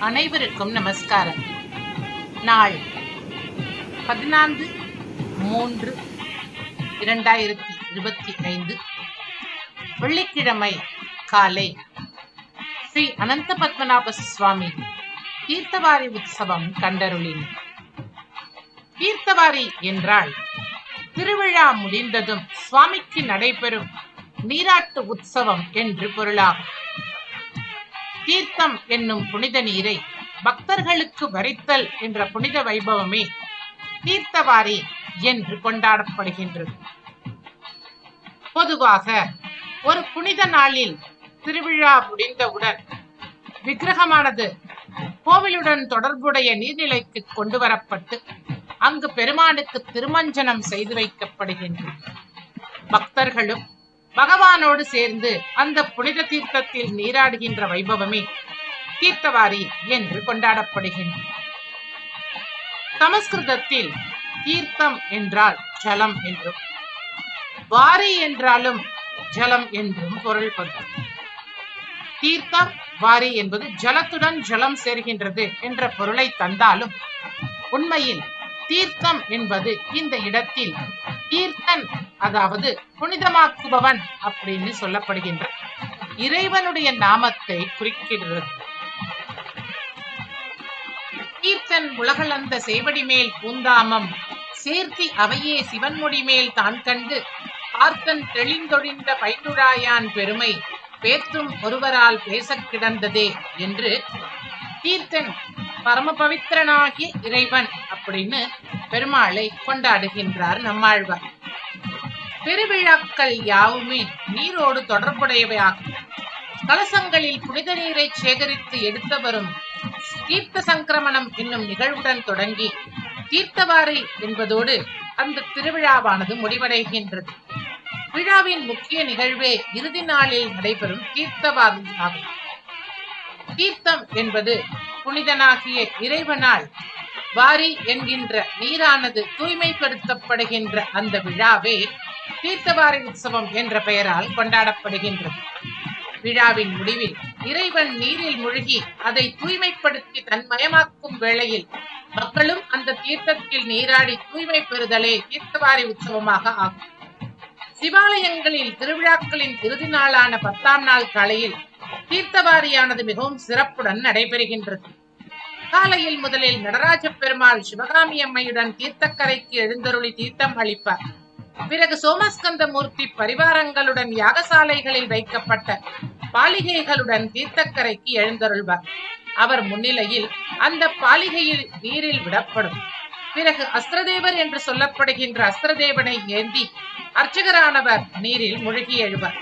அனைவருக்கும் நமஸ்காரம். நாள் 14/3/2025 வெள்ளிக்கிழமை காலை ஸ்ரீ அனந்த பத்மநாப சுவாமி தீர்த்தவாரி உற்சவம் கண்டருளின். தீர்த்தவாரி என்றால் திருவிழா முடிந்ததும் சுவாமிக்கு நடைபெறும் நீராட்டு உற்சவம் என்று பொருளாகும். தீர்த்தம் என்னும் புனித நீரை பக்தர்களுக்கு வரித்தல் என்ற புனித வைபவமே தீர்த்தவாரி என்று கொண்டாடப்படுகின்றது. பொதுவாக ஒரு புனித நாளில் திருவிழா முடிந்தவுடன் விக்கிரகமானது கோவிலுடன் தொடர்புடைய நீர்நிலைக்கு கொண்டு வரப்பட்டு அங்கு பெருமானுக்கு திருமஞ்சனம் செய்து வைக்கப்படுகின்றது. பக்தர்களும் பகவானோடு சேர்ந்து அந்த புனித தீர்த்தத்தில் நீராடுகின்ற வைபவமே தீர்த்தவாரி என்று கொண்டாடப்படுகின்றது. சமஸ்கிருதத்தில் தீர்த்தம் என்றால் ஜலம் என்றும், வாரி என்றாலும் ஜலம் என்றும் பொருள்படும். தீர்த்தம் வாரி என்பது ஜலத்துடன் ஜலம் சேர்கின்றது என்ற பொருளை தந்தாலும் உண்மையில் தீர்த்தம் என்பது இந்த இடத்தில் தீர்த்தன், அதாவது புனிதமாக்குபவன் அப்படின்னு சொல்லப்படுகின்ற இறைவனுடைய நாமத்தை குறிக்கிறது. தீர்த்தன் உலகளந்த சேவடி மேல் பூந்தாமம் சேர்த்தி அவையே சிவன்முடி மேல் தான் கண்டு பார்த்தன் தெளிந்தொழிந்த பைந்துழாயான் பெருமை பேத்தும் ஒருவரால் பேசக் கிடந்ததே என்று தீர்த்தன் பரம பவித்திரனாகிய இறைவன் அப்படின்னு பெருமாளை கொண்டாடுகின்றார் நம்மாழ்வார். பெருவிழாக்கள் யாவுமே நீரோடு தொடர்புடையவையாகும். கலசங்களில் புனித நீரை சேகரித்து எடுத்து வரும் தீர்த்த சங்கிரமணம் என்னும் நிகழ்வுடன் தொடங்கி தீர்த்தவாரி என்பதோடு அந்த திருவிழாவானது முடிவடைகின்றது. விழாவின் முக்கிய நிகழ்வே இறுதி நாளில் நடைபெறும் தீர்த்தவாரி ஆகும். தீர்த்தம் என்பது புனிதனாகிய இறைவனால் வாரி என்கின்ற நீரானது தூய்மைப்படுத்தப்படுகின்ற அந்த விழாவே தீர்த்தவாரி உற்சவம் என்ற பெயரால் கொண்டாடப்படுகின்றது. விழாவின் முடிவில் இறைவன் நீரில் மூழ்கி அதை தூய்மைப்படுத்தி தன்மயமாக்கும் வேளையில் மக்களும் அந்த தீர்த்தத்தில் நீராடி தூய்மை பெறுதலே தீர்த்தவாரி உற்சவமாக ஆகும். சிவாலயங்களில் திருவிழாக்களின் இறுதி நாளான 10ஆம் நாள் காலையில் தீர்த்தவாரியானது மிகவும் சிறப்புடன் நடைபெறுகின்றது. காலையில் முதலில் நடராஜ பெருமாள் சிவகாமி அம்மையுடன் தீர்த்தக்கரைக்கு எழுந்தருளி தீர்த்தம் அளிப்பார். பிறகு சோமஸ்கந்த மூர்த்தி பரிவாரங்களுடன் யாகசாலைகளில் வைக்கப்பட்ட பாலிகைகளுடன் தீர்த்தக்கரைக்கு எழுந்தருள்வார். அவர் முன்னிலையில் அந்த பாலிகையில் நீரில் விடப்படும். பிறகு அஸ்திரதேவர் என்று சொல்லப்படுகின்ற அஸ்திரதேவனை ஏந்தி அர்ச்சகரானவர் நீரில் மூழ்கி எழுவார்.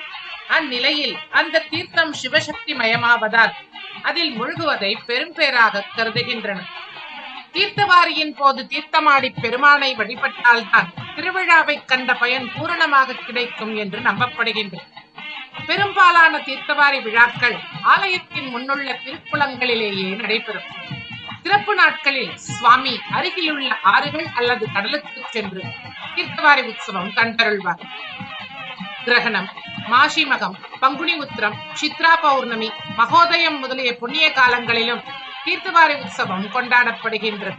அந்நிலையில் அந்த தீர்த்தம் சிவசக்தி மயமாவதால் அதில் முழுகுவதை பெரும் பேராக கருதுகின்றனர். தீர்த்தவாரியின் போது தீர்த்தமாடி பெருமானை வழிபட்டால்தான் திருவிழாவை கண்ட பயன் பூரணமாக கிடைக்கும் என்று நம்பப்படுகின்றது. பெரும்பாலான தீர்த்தவாரி விழாக்கள் ஆலயத்தின் முன்னுள்ள திருக்குளங்களிலேயே நடைபெறும். சிறப்பு நாட்களில் சுவாமி அருகிலுள்ள ஆறுகள் அல்லது கடலுக்கு சென்று தீர்த்தவாரி உற்சவம் கண்டருள்வார். கிரகணம், மாசிமகம், பங்குனி உத்திரம், சித்ரா பௌர்ணமி, மகோதயம் முதலிய புண்ணிய காலங்களிலும் தீர்த்தவாரி உற்சவம் கொண்டாடப்படுகின்றது.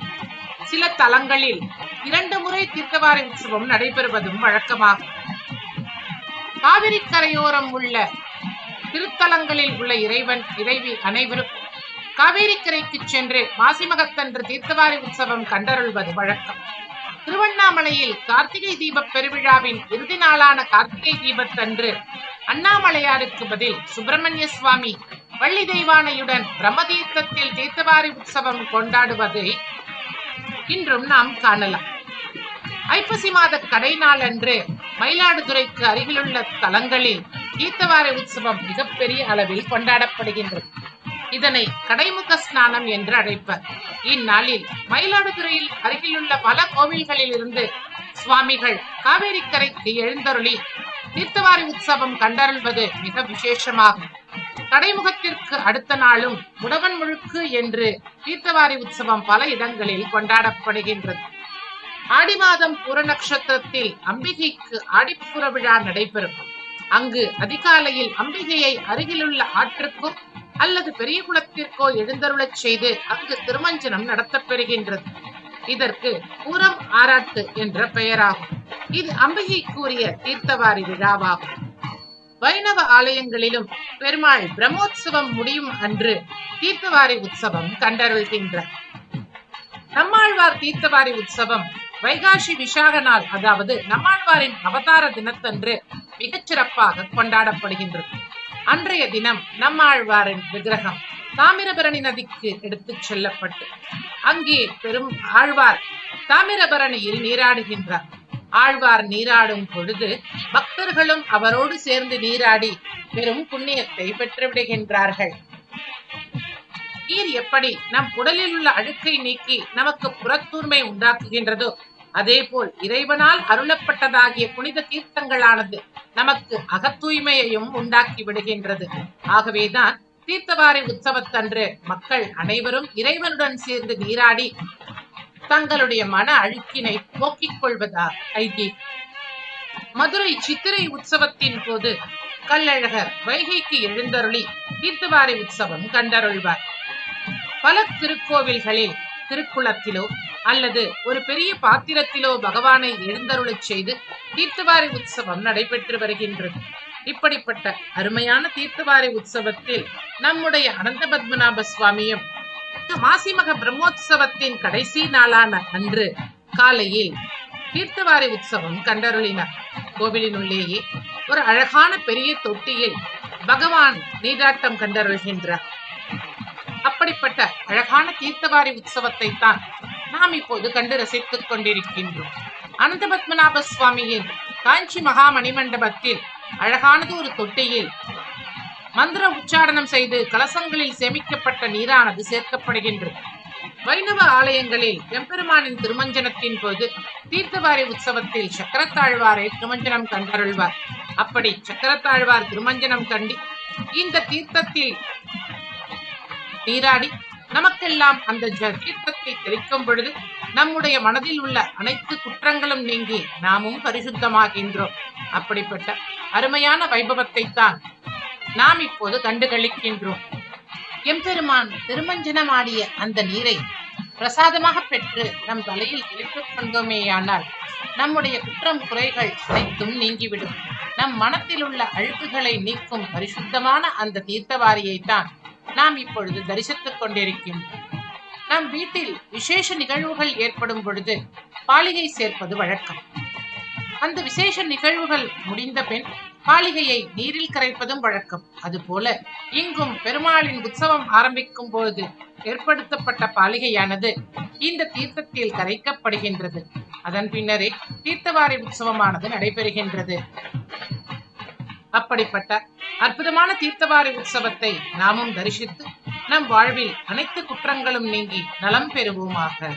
சில தலங்களில் 2 முறை தீர்த்தவாரி உற்சவம் நடைபெறுவதும் வழக்கமாகும். காவிரி கரையோரம் உள்ள திருத்தலங்களில் உள்ள இறைவன் இறைவி அனைவரும் காவேரி கரைக்கு சென்று மாசிமகத்தன்று தீர்த்தவாரி உற்சவம் கண்டருள்வது வழக்கம். திருவண்ணாமலையில் கார்த்திகை தீப பெருவிழாவின் இறுதி நாளான கார்த்திகை தீபத்தன்று அண்ணாமலையாருக்கு பதில் சுப்பிரமணிய சுவாமி வள்ளி தெய்வானையுடன் பிரம்மதீர்த்தத்தில் தீர்த்தவாரி உற்சவம் கொண்டாடுவதை இன்றும் நாம் காணலாம். ஐப்பசி மாத கடை நாள் அன்று மயிலாடுதுறைக்கு அருகிலுள்ள தலங்களில் தீர்த்தவாரி உற்சவம் மிகப்பெரிய அளவில் கொண்டாடப்படுகின்றது. இதனை கடைமுக ஸ்நானம் என்று அழைப்பர். இந்நாளில் மயிலாடுதுறையில் அருகிலுள்ள பல கோவில்களில் இருந்து சுவாமிகள் காவேரி கரைக்கு எழுந்தருளி தீர்த்தவாரி உற்சவம் கண்டருள்வது மிக விசேஷமாகும். கடைமுகத்திற்கு அடுத்த நாளும் முடவன் முழுக்கு என்று தீர்த்தவாரி உற்சவம் பல இடங்களில் கொண்டாடப்படுகின்றது. ஆடி மாதம் பூர நட்சத்திரத்தில் அம்பிகைக்கு ஆடிப்புற விழா நடைபெறும். அங்கு அதிகாலையில் அம்பிகையை அருகிலுள்ள ஆற்றுக்கோ அல்லது பெரிய குளத்திற்கோ எழுந்தருளச் செய்து அங்கு திருமஞ்சனம் நடத்தப்பெறுகின்றது. இதற்கு பூரம் ஆராட்டு என்ற பெயராகும். இது அம்பிகைக்குரிய தீர்த்தவாரி விழாவாகும். வைணவ ஆலயங்களிலும் பெருமாள் பிரம்மோற்சவம் முடியும் அன்று தீர்த்தவாரி உற்சவம் கண்டருள்கின்றார். நம்மாழ்வார் தீர்த்தவாரி உற்சவம் வைகாசி விசாக நாள், அதாவது நம்மாழ்வாரின் அவதார தினத்தன்று மிகச் சிறப்பாக கொண்டாடப்படுகின்றது. அன்றைய தினம் நம்மாழ்வாரின் விக்கிரகம் தாமிரபரணி நதிக்கு எடுத்துச் செல்லப்பட்டு அங்கே பெரும் ஆழ்வார் தாமிரபரணியில் நீராடுகின்றார். ஆழ்வார் நீராடும் பொழுது பக்தர்களும் அவரோடு சேர்ந்து நீராடி பெரும் புண்ணியத்தை பெற்றுவிடுகின்றார்கள். நீர் எப்படி நம் உடலில் உள்ள அழுக்கை நீக்கி நமக்கு புறத்தூர்மை உண்டாக்குகின்றதோ, அதே போல் இறைவனால் அருளப்பட்டதாகிய புனித தீர்த்தங்களானது நமக்கு அகத்தூய்மையையும் உண்டாக்கி விடுகின்றது. ஆகவேதான் தீர்த்தவாரி உற்சவத்தன்று மக்கள் அனைவரும் இறைவனுடன் சேர்ந்து நீராடி தங்களுடைய மன அழுக்கினை போக்கிக் கொள்வதா ஐதீகம். மதுரை சித்திரை உற்சவத்தின் போது கள்ளழகர் வைகைக்கு எழுந்தருளி தீர்த்தவாரி உற்சவம் கண்டருள்வார். பல திருக்கோவில்களில் திருக்குளத்திலோ அல்லது ஒரு பெரிய பாத்திரத்திலோ பகவானை எழுந்தருளச் செய்து தீர்த்தவாரி உற்சவம் நடைபெற்று வருகின்றது. இப்படிப்பட்ட அருமையான தீர்த்தவாரி உற்சவத்தில் நம்முடைய அனந்த பத்மநாப சுவாமியும் மாசிமக பிரம்மோற்சவத்தின் கடைசி நாளான அன்று காலையில் தீர்த்தவாரி உற்சவம் கண்டருளினார். கோவிலினுள்ளேயே ஒரு அழகான பெரிய தொட்டியில் பகவான் நீராட்டம் கண்டருள்கின்றார். அப்படிப்பட்ட அழகான தீர்த்தவாரி உற்சவத்தை தான் நாம் இப்போது கண்டு ரசித்துக் கொண்டிருக்கின்றோம். அனந்த பத்மநாப சுவாமியின் காஞ்சி மகா மணிமண்டபத்தில் அழகானது ஒரு தொட்டியில் மந்திர உச்சாரணம் செய்து கலசங்களில் சேமிக்கப்பட்ட நீரானது சேர்க்கப்படுகின்றது. வைணவ ஆலயங்களில் எம்பெருமானின் திருமஞ்சனத்தின் போது தீர்த்தவாரி உற்சவத்தில் சக்கரத்தாழ்வாரை திருமஞ்சனம் கண்டருள்வார். அப்படி சக்கரத்தாழ்வார் திருமஞ்சனம் கண்டி இந்த தீர்த்தத்தில் நீராடி நமக்கெல்லாம் அந்த தீர்த்தத்தை தெளிக்கும் பொழுது நம்முடைய மனதில் உள்ள அனைத்து குற்றங்களும் நீங்கி நாமும் பரிசுத்தமாகின்றோம். அப்படிப்பட்ட அருமையான வைபவத்தை தான் நாம் இப்போது கண்டுகளிக்கின்றோம். எம்பெருமான் திருமஞ்சனமாடிய அந்த நீரை பிரசாதமாக பெற்று நம் தலையில் தெளித்துக் கொண்டோமேயானால் நம்முடைய குற்றம் குறைகள் அனைத்தும் நீங்கிவிடும். நம் மனத்தில் உள்ள அழுக்குகளை நீக்கும் பரிசுத்தமான அந்த தீர்த்தவாரியை தான் நாம் இப்பொழுது தரிசித்துக் கொண்டிருக்கின்றோம். நம் வீட்டில் விசேஷ நிகழ்வுகள் ஏற்படும் பொழுது பாலிகை சேர்ப்பது வழக்கம். அந்த விசேஷ நிகழ்வுகள் முடிந்த பின் பாலிகையை நீரில் கரைப்பதும் வழக்கம். அதுபோல இங்கும் பெருமாளின் உற்சவம் ஆரம்பிக்கும் போது ஏற்படுத்தப்பட்ட பாலிகையானது இந்த தீர்த்தத்தில் கரைக்கப்படுகின்றது. அதன் பின்னரே தீர்த்தவாரி உற்சவமானது நடைபெறுகின்றது. அப்படிப்பட்ட அற்புதமான தீர்த்தவாரி உற்சவத்தை நாமும் தரிசித்து நம் வாழ்வில் அனைத்து குற்றங்களும் நீங்கி நலம் பெறுவோமாக.